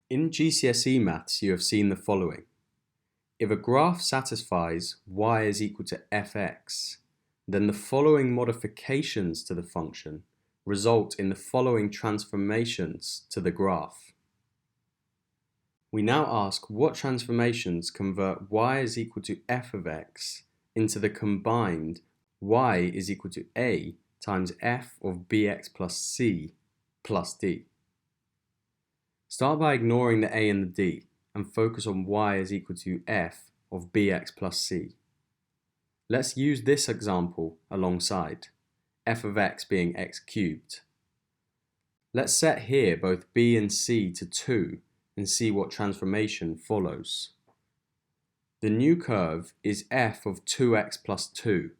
In GCSE Maths, you have seen the following. If a graph satisfies y is equal to fx, then the following modifications to the function result in the following transformations to the graph. We now ask what transformations convert y is equal to f of x into the combined y is equal to a times f of bx plus c plus d. Start by ignoring the a and the d and focus on y is equal to f of bx plus c. Let's use this example alongside, f of x being x cubed. Let's set here both b and c to 2 and see what transformation follows. The new curve is f of 2x plus 2,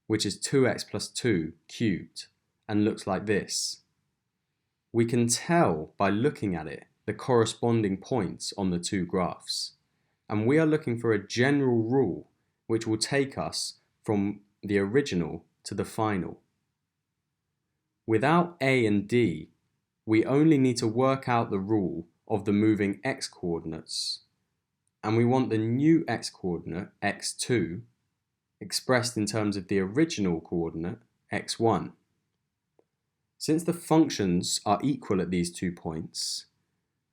which is 2x plus 2 cubed, and looks like this. We can tell by looking at it the corresponding points on the two graphs, and we are looking for a general rule which will take us from the original to the final. Without a and d, we only need to work out the rule of the moving x coordinates, and we want the new x coordinate, x2, expressed in terms of the original coordinate, x1. Since the functions are equal at these 2 points,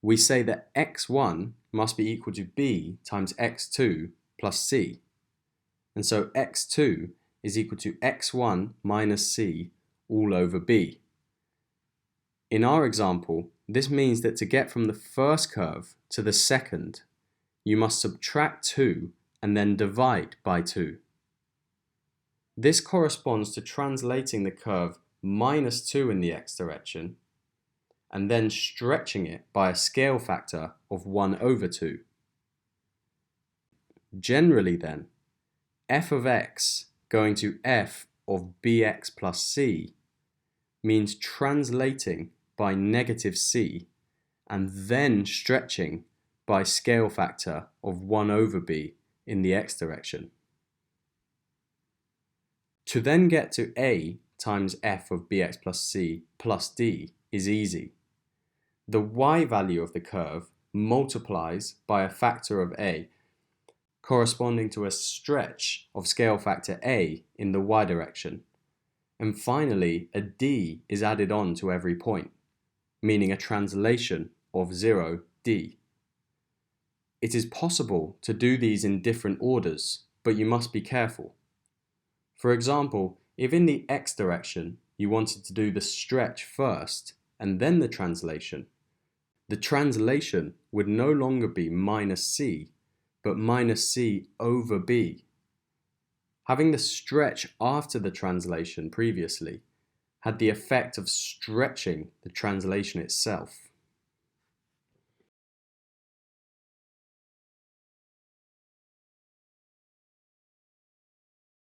we say that x1 must be equal to b times x2 plus c, and so x2 is equal to x1 minus c all over b. In our example, this means that to get from the first curve to the second, you must subtract 2 and then divide by 2. This corresponds to translating the curve minus 2 in the x direction and then stretching it by a scale factor of 1 over 2. Generally then, f of x going to f of bx plus c means translating by negative c and then stretching by scale factor of 1 over b in the x direction. To then get to a times f of bx plus c plus d is easy. The y value of the curve multiplies by a factor of a, corresponding to a stretch of scale factor a in the y direction. And finally, a d is added on to every point, meaning a translation of 0d. It is possible to do these in different orders, but you must be careful. For example, if in the x direction you wanted to do the stretch first and then the translation would no longer be minus c, but minus c over b. Having the stretch after the translation previously had the effect of stretching the translation itself.